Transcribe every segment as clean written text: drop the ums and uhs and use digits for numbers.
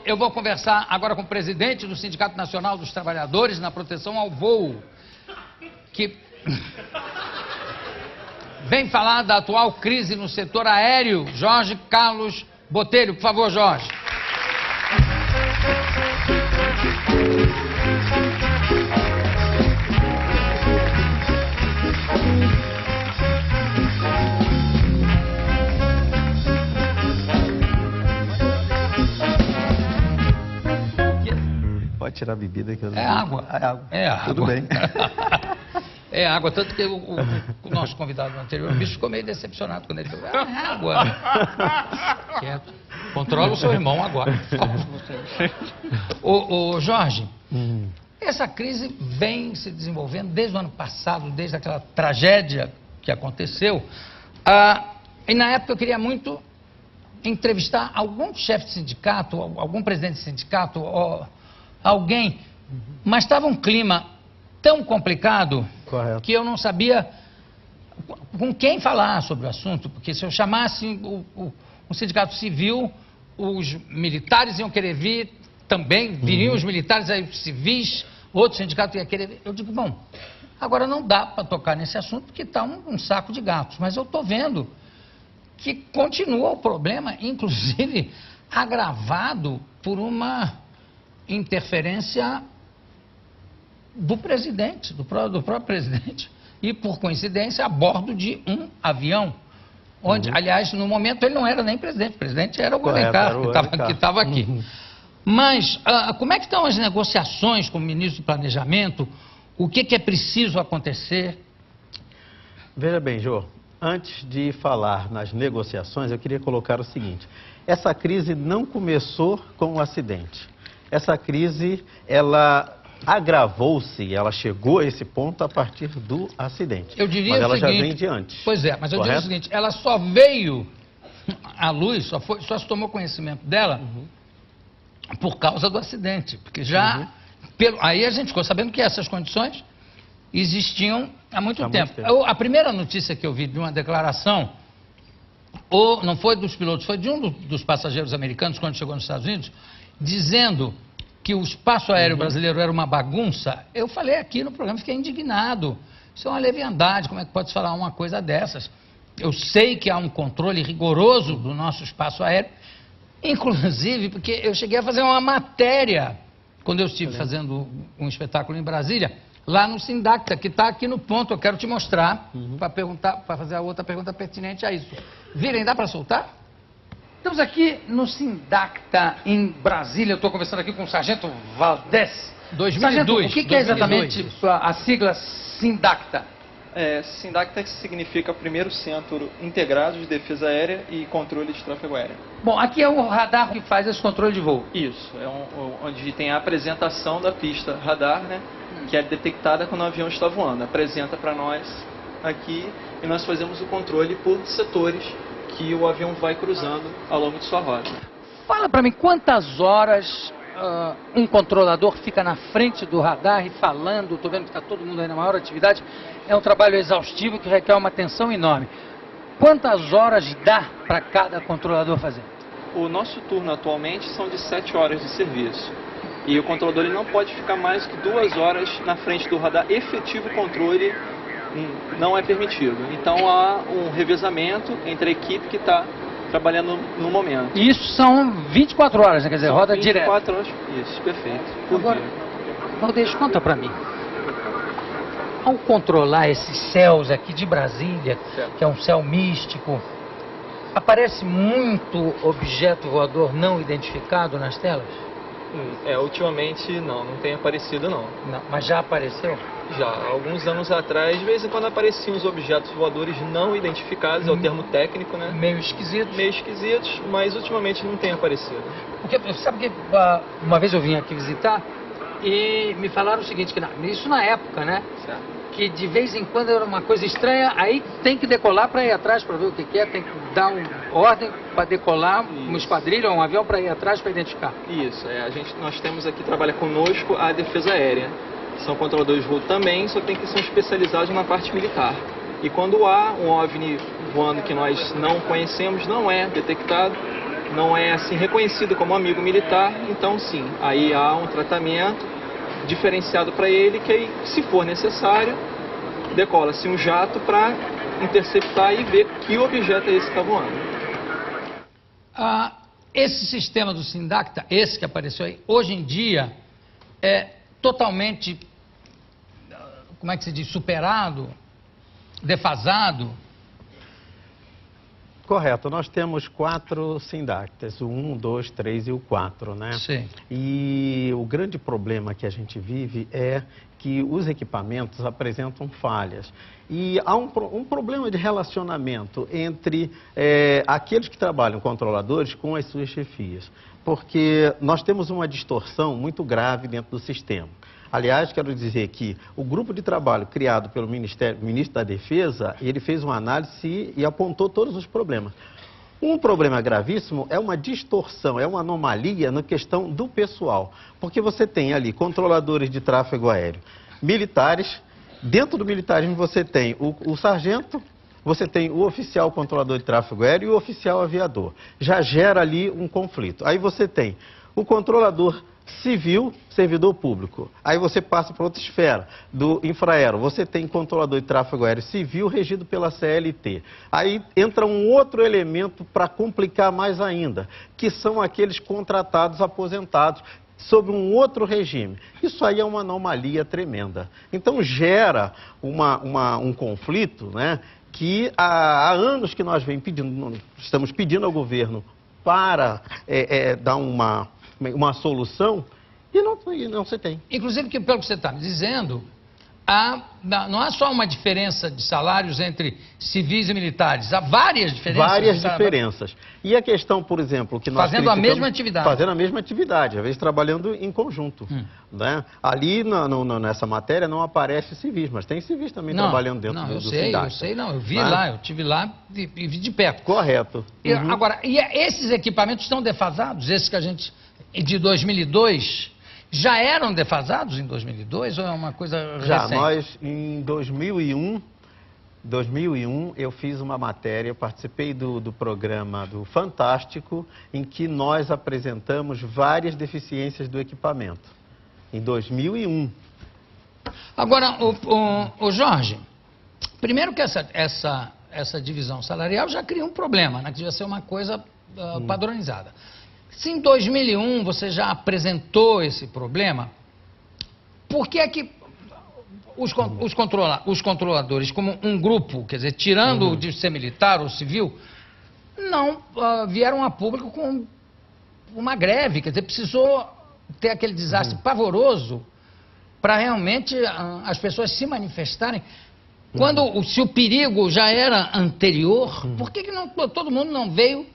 eu vou conversar agora com o presidente do Sindicato Nacional dos Trabalhadores na Proteção ao Voo, que vem falar da atual crise no setor aéreo. Jorge Carlos Botelho, por favor, Jorge. Pode tirar a bebida que eu não... É água. É água. É água. Tudo bem. É água, tanto que o nosso convidado anterior, o bicho ficou meio decepcionado quando ele falou, é água. Quieto. Controla o seu irmão agora. Ô Jorge, essa crise vem se desenvolvendo desde o ano passado, desde aquela tragédia que aconteceu. E na época eu queria muito entrevistar algum chefe de sindicato, algum presidente de sindicato, alguém, mas estava um clima tão complicado. Correto. Que eu não sabia com quem falar sobre o assunto, porque se eu chamasse um sindicato civil, os militares iam querer vir também, viriam os militares, aí os civis, outro sindicato ia querer vir. Eu digo, bom, agora não dá para tocar nesse assunto porque está um saco de gatos, mas eu estou vendo que continua o problema, inclusive agravado por uma interferência do presidente, do próprio presidente, e por coincidência a bordo de um avião, onde, aliás, no momento ele não era nem presidente, o presidente era o Alencar, que estava aqui. Mas como é que estão as negociações com o ministro do Planejamento? O que é preciso acontecer? Veja bem, Jô, antes de falar nas negociações, eu queria colocar o seguinte: essa crise não começou com o acidente. Essa crise, ela agravou-se, ela chegou a esse ponto a partir do acidente. Eu diria mas ela o seguinte, já vem de antes. Pois é, mas eu correto? diria o seguinte, ela só veio à luz, só se tomou conhecimento dela por causa do acidente, porque já, aí a gente ficou sabendo que essas condições existiam há muito tempo. A primeira notícia que eu vi de uma declaração, não foi dos pilotos, foi de um dos passageiros americanos quando chegou nos Estados Unidos, dizendo que o espaço aéreo brasileiro era uma bagunça. Eu falei aqui no programa, fiquei indignado. Isso é uma leviandade, como é que pode falar uma coisa dessas? Eu sei que há um controle rigoroso do nosso espaço aéreo, inclusive porque eu cheguei a fazer uma matéria, quando eu estive fazendo um espetáculo em Brasília, lá no Sindacta, que está aqui no ponto, eu quero te mostrar, para fazer a outra pergunta pertinente a isso. Virem, dá para soltar? Estamos aqui no Sindacta, em Brasília. Eu estou conversando aqui com o Sargento Valdés. 2002. Sargento, o que é exatamente a sigla Sindacta? Sindacta significa primeiro Centro Integrado de Defesa Aérea e Controle de Tráfego Aéreo. Bom, aqui é o radar que faz esse controle de voo. Isso, onde tem a apresentação da pista radar, né, que é detectada quando o avião está voando. Apresenta para nós aqui e nós fazemos o controle por setores que o avião vai cruzando ao longo de sua rota. Fala para mim, quantas horas um controlador fica na frente do radar e falando? Estou vendo que está todo mundo aí na maior atividade. É um trabalho exaustivo que requer uma atenção enorme. Quantas horas dá para cada controlador fazer? O nosso turno atualmente são de 7 horas de serviço. E o controlador ele não pode ficar mais que 2 horas na frente do radar. Efetivo controle não é permitido. Então há um revezamento entre a equipe que está trabalhando no momento. Isso são 24 horas, né? Quer dizer, roda direto. 24 horas, isso, perfeito. Agora, Valdez, conta para mim. Ao controlar esses céus aqui de Brasília, que é um céu místico, aparece muito objeto voador não identificado nas telas? Ultimamente não tem aparecido não. Mas já apareceu? Já, alguns anos atrás, de vez em quando apareciam os objetos voadores não identificados, é o termo técnico, né? Meio esquisitos. Meio esquisitos, mas ultimamente não tem aparecido. Porque, sabe que uma vez eu vim aqui visitar e me falaram o seguinte, que isso na época, né? Certo. Que de vez em quando era uma coisa estranha, aí tem que decolar para ir atrás para ver o que é, tem que dar uma ordem para decolar, uma esquadrilha ou um avião para ir atrás para identificar. Isso, nós temos aqui, trabalha conosco a defesa aérea. São controladores de voo também, só que tem que ser especializados na parte militar. E quando há um OVNI voando que nós não conhecemos, não é detectado, não é assim reconhecido como amigo militar, então sim, aí há um tratamento diferenciado para ele, que aí, se for necessário, decola-se um jato para interceptar e ver que objeto é esse que está voando. Esse sistema do Sindacta, esse que apareceu aí, hoje em dia é totalmente, como é que se diz, superado, defasado? Correto, nós temos 4 Sindactas, o 1, 2, 3 e o 4, né? Sim. E o grande problema que a gente vive é que os equipamentos apresentam falhas. E há um problema de relacionamento entre aqueles que trabalham controladores com as suas chefias. Porque nós temos uma distorção muito grave dentro do sistema. Aliás, quero dizer que o grupo de trabalho criado pelo ministro da Defesa, ele fez uma análise e apontou todos os problemas. Um problema gravíssimo é uma distorção, é uma anomalia na questão do pessoal. Porque você tem ali controladores de tráfego aéreo, militares, dentro do militarismo você tem o sargento, você tem o oficial controlador de tráfego aéreo e o oficial aviador. Já gera ali um conflito. Aí você tem o controlador civil, servidor público. Aí você passa para outra esfera, do infraero. Você tem controlador de tráfego aéreo civil regido pela CLT. Aí entra um outro elemento para complicar mais ainda, que são aqueles contratados aposentados sob um outro regime. Isso aí é uma anomalia tremenda. Então gera um conflito, né, que há anos que nós estamos pedindo ao governo para dar uma solução e não se tem. Inclusive, que pelo que você está me dizendo, não há só uma diferença de salários entre civis e militares, há várias diferenças. Várias diferenças. E a questão, por exemplo, que nós fazendo a mesma atividade. Fazendo a mesma atividade, às vezes trabalhando em conjunto. Né? Ali nessa matéria não aparece civis, mas tem civis também trabalhando dentro do Sindacta. Eu vi lá, eu estive lá e vi de perto. Correto. Agora, esses equipamentos estão defasados? Esses que a gente, de 2002... Já eram defasados em 2002 ou é uma coisa recente? Já, nós em 2001 eu fiz uma matéria, eu participei do programa do Fantástico, em que nós apresentamos várias deficiências do equipamento, em 2001. Agora, o Jorge, primeiro que essa divisão salarial já cria um problema, né, que devia ser uma coisa padronizada. Se em 2001 você já apresentou esse problema, por que é que os controladores, como um grupo, quer dizer, tirando de ser militar ou civil, não vieram a público com uma greve? Quer dizer, precisou ter aquele desastre pavoroso para realmente as pessoas se manifestarem. Se o perigo já era anterior, por que todo mundo não veio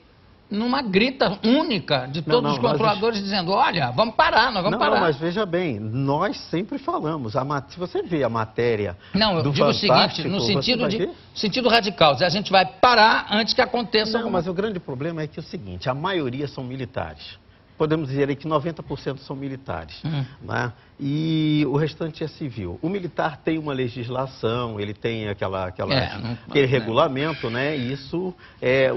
numa grita única de todos os controladores dizendo, olha, vamos parar, nós vamos parar. Não, mas veja bem, nós sempre falamos, se você vê a matéria eu digo o seguinte, no sentido radical, a gente vai parar antes que aconteça... Não, mas o grande problema é que é o seguinte, a maioria são militares. Podemos dizer aí que 90% são militares, né? E o restante é civil. O militar tem uma legislação, ele tem aquele regulamento, né? E isso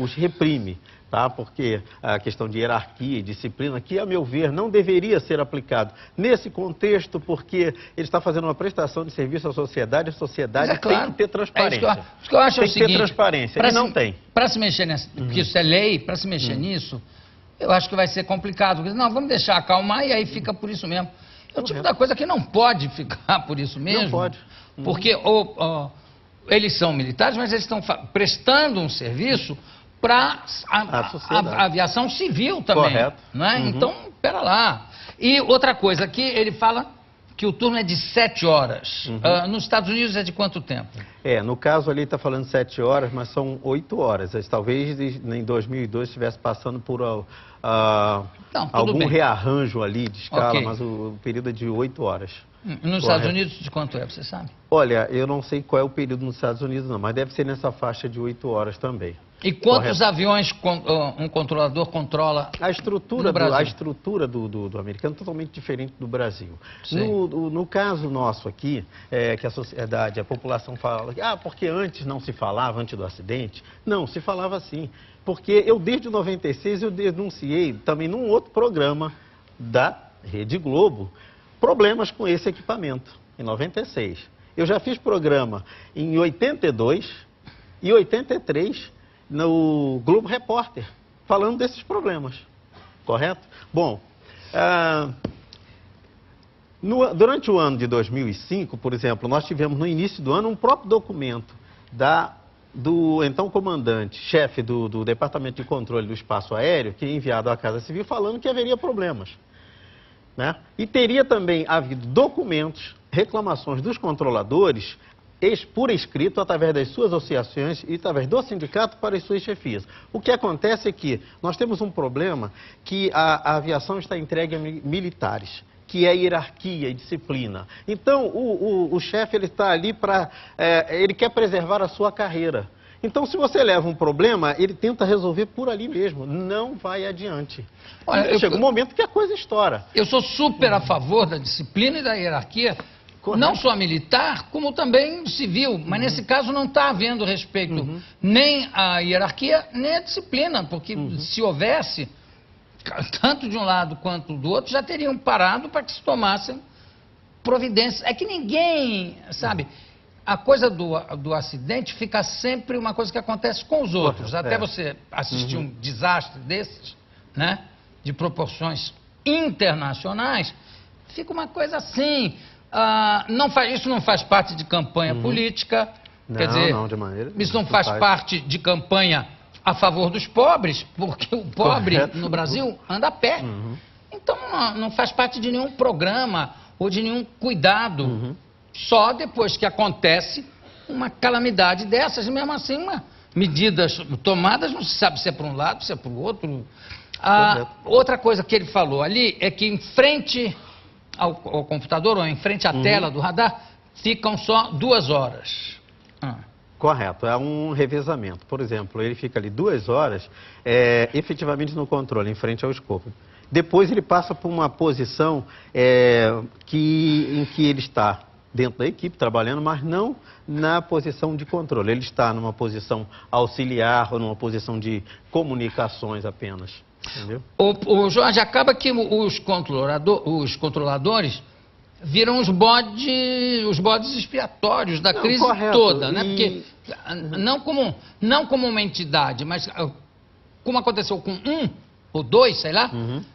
os reprime. Tá? Porque a questão de hierarquia e disciplina, que, a meu ver, não deveria ser aplicado nesse contexto, porque ele está fazendo uma prestação de serviço à sociedade, a sociedade tem que ter transparência. Isso que eu acho tem que ter transparência, e não tem. Para se mexer nessa, porque isso é lei, para se mexer nisso, eu acho que vai ser complicado. Não, vamos deixar acalmar e aí fica por isso mesmo. É o tipo da coisa que não pode ficar por isso mesmo. Não pode. Porque eles são militares, mas eles estão prestando um serviço para a aviação civil também. Correto. Né? Então, pera lá. E outra coisa, aqui ele fala que o turno é de 7 horas. Nos Estados Unidos é de quanto tempo? No caso ali está falando 7 horas, mas são 8 horas. Talvez em 2002 estivesse passando por algum rearranjo ali de escala, mas o período é de 8 horas. Nos Estados Unidos de quanto é, você sabe? Olha, eu não sei qual é o período nos Estados Unidos não, mas deve ser nessa faixa de 8 horas também. E quantos aviões um controlador controla no Brasil? A estrutura do americano é totalmente diferente do Brasil. No caso nosso aqui, que a sociedade, a população fala, porque antes não se falava, antes do acidente. Não, se falava sim. Porque eu, desde 96, eu denunciei também num outro programa da Rede Globo problemas com esse equipamento, em 96. Eu já fiz programa em 82 e 83 no Globo Repórter, falando desses problemas, correto? Bom, durante o ano de 2005, por exemplo, nós tivemos no início do ano um próprio documento do então comandante, chefe do Departamento de Controle do Espaço Aéreo, que é enviado à Casa Civil, falando que haveria problemas, né? E teria também havido documentos, reclamações dos controladores, por escrito, através das suas associações e através do sindicato para as suas chefias. O que acontece é que nós temos um problema que a aviação está entregue a militares, que é hierarquia e disciplina. Então, o chefe ele está ali ele quer preservar a sua carreira. Então, se você leva um problema, ele tenta resolver por ali mesmo, não vai adiante. Olha, chega um momento que a coisa estoura. Eu sou super a favor da disciplina e da hierarquia, correto, não só militar, como também civil. Mas nesse caso não está havendo respeito nem à hierarquia, nem à disciplina, porque se houvesse, tanto de um lado quanto do outro, já teriam parado para que se tomassem providências. É que ninguém, sabe, a coisa do acidente fica sempre uma coisa que acontece com os outros. Até você assistir um desastre desses, né, de proporções internacionais, fica uma coisa assim. Isso não faz parte de campanha política. Quer dizer, não, de maneira, isso não faz parte de campanha a favor dos pobres, porque o pobre no Brasil anda a pé. Então não faz parte de nenhum programa ou de nenhum cuidado. Só depois que acontece uma calamidade dessas, e mesmo assim, medidas tomadas, não se sabe se é para um lado, se é para o outro. Outra coisa que ele falou ali é que em frente ao computador, ou em frente à tela do radar, ficam só 2 horas. Correto, é um revezamento. Por exemplo, ele fica ali 2 horas, efetivamente no controle, em frente ao escopo. Depois ele passa por uma posição em que ele está dentro da equipe, trabalhando, mas não na posição de controle. Ele está numa posição auxiliar ou numa posição de comunicações apenas. Entendeu? O Jorge, acaba que os controladores viram os bodes expiatórios da crise toda, né? Porque não como uma entidade, mas como aconteceu com 1 ou 2, sei lá,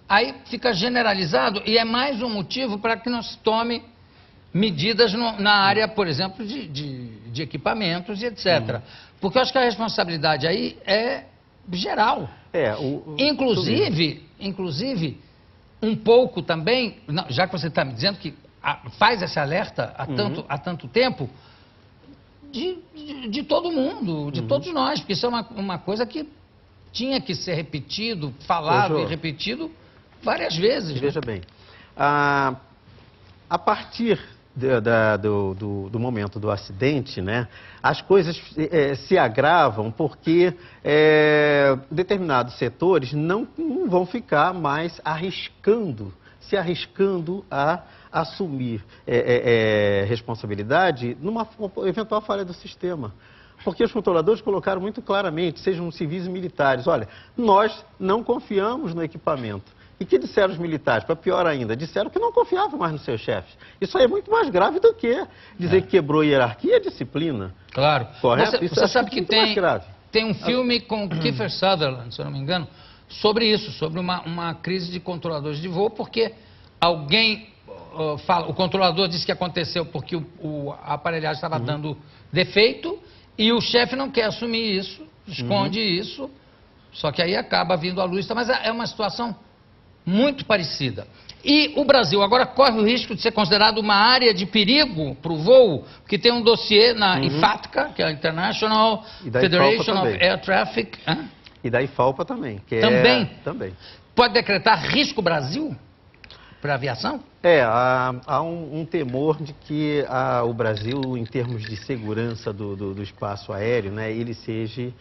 aí fica generalizado e é mais um motivo para que não se tome medidas na área, por exemplo, de equipamentos e etc. Porque eu acho que a responsabilidade aí é geral. Inclusive, um pouco também, já que você está me dizendo que faz esse alerta há tanto tempo, de todo mundo, de todos nós, porque isso é uma coisa que tinha que ser repetido, falado e repetido várias vezes. Veja bem, a partir do momento do acidente, né, as coisas se agravam porque determinados setores não vão ficar mais se arriscando a assumir responsabilidade numa eventual falha do sistema. Porque os controladores colocaram muito claramente, sejam civis e militares, olha, nós não confiamos no equipamento. E que disseram os militares? Para pior ainda, disseram que não confiavam mais nos seus chefes. Isso aí é muito mais grave do que dizer que quebrou a hierarquia e a disciplina. Claro. Correto? Você sabe que tem um filme com Kiefer Sutherland, se eu não me engano, sobre isso, sobre uma crise de controladores de voo, porque alguém o controlador disse que aconteceu porque a aparelhagem estava dando defeito e o chefe não quer assumir isso, esconde isso, só que aí acaba vindo à luz. Mas é uma situação muito parecida. E o Brasil agora corre o risco de ser considerado uma área de perigo para o voo, porque tem um dossiê na IFATCA, que é a International Federation of Air Traffic. E da IFALPA também. Que também? Pode decretar risco Brasil para a aviação? Há um temor de que o Brasil, em termos de segurança do espaço aéreo, né, ele seja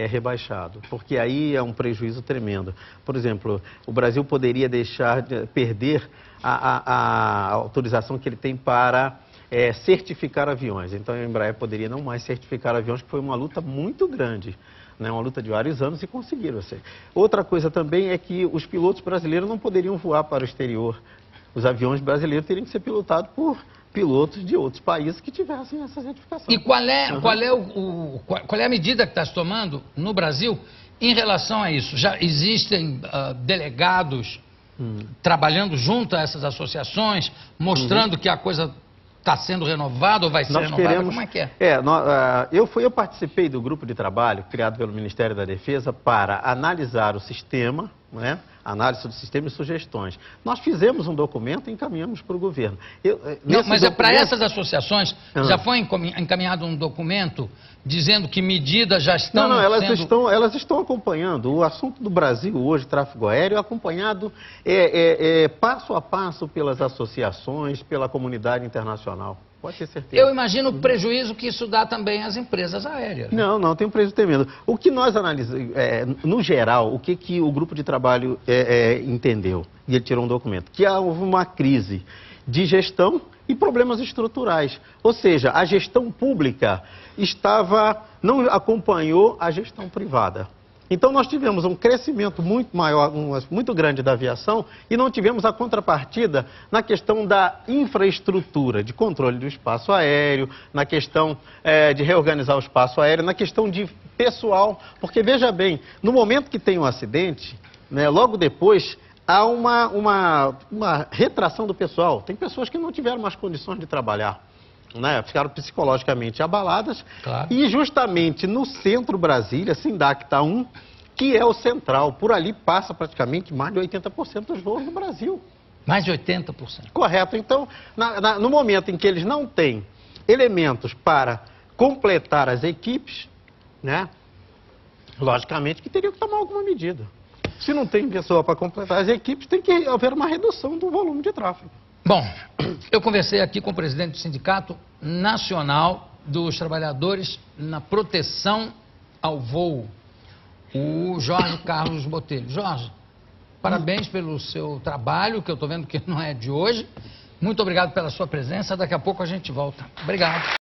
rebaixado, porque aí é um prejuízo tremendo. Por exemplo, o Brasil poderia perder a autorização que ele tem para certificar aviões. Então a Embraer poderia não mais certificar aviões, que foi uma luta muito grande. né, uma luta de vários anos e conseguiram. Outra coisa também é que os pilotos brasileiros não poderiam voar para o exterior. Os aviões brasileiros teriam que ser pilotados por pilotos de outros países que tivessem essa certificação. E qual é a medida que está se tomando no Brasil em relação a isso? Já existem delegados trabalhando junto a essas associações, mostrando que a coisa está sendo renovada ou vai ser renovada? Como é que é? Eu participei do grupo de trabalho criado pelo Ministério da Defesa para analisar o sistema, né? Análise do sistema e sugestões. Nós fizemos um documento e encaminhamos para o governo. Mas para essas associações, já foi encaminhado um documento dizendo que medidas já estão elas estão acompanhando. O assunto do Brasil hoje, tráfego aéreo, é acompanhado passo a passo pelas associações, pela comunidade internacional. Pode ter certeza. Eu imagino o prejuízo que isso dá também às empresas aéreas. Não tem um prejuízo tremendo. O que nós analisamos, no geral, o que o grupo de trabalho entendeu, e ele tirou um documento, que houve uma crise de gestão e problemas estruturais. Ou seja, a gestão pública não acompanhou a gestão privada. Então, nós tivemos um crescimento muito maior, muito grande da aviação e não tivemos a contrapartida na questão da infraestrutura, de controle do espaço aéreo, na questão de reorganizar o espaço aéreo, na questão de pessoal. Porque, veja bem, no momento que tem um acidente, né, logo depois há uma retração do pessoal. Tem pessoas que não tiveram mais condições de trabalhar. Né, ficaram psicologicamente abaladas. Claro. E justamente no centro Brasília, Sindac está que é o central. Por ali passa praticamente mais de 80% dos voos no Brasil. Mais de 80%. Correto. Então, no momento em que eles não têm elementos para completar as equipes, né, logicamente que teriam que tomar alguma medida. Se não tem pessoa para completar as equipes, tem que haver uma redução do volume de tráfego. Bom, eu conversei aqui com o presidente do Sindicato Nacional dos Trabalhadores na Proteção ao Voo, o Jorge Carlos Botelho. Jorge, parabéns pelo seu trabalho, que eu estou vendo que não é de hoje. Muito obrigado pela sua presença. Daqui a pouco a gente volta. Obrigado.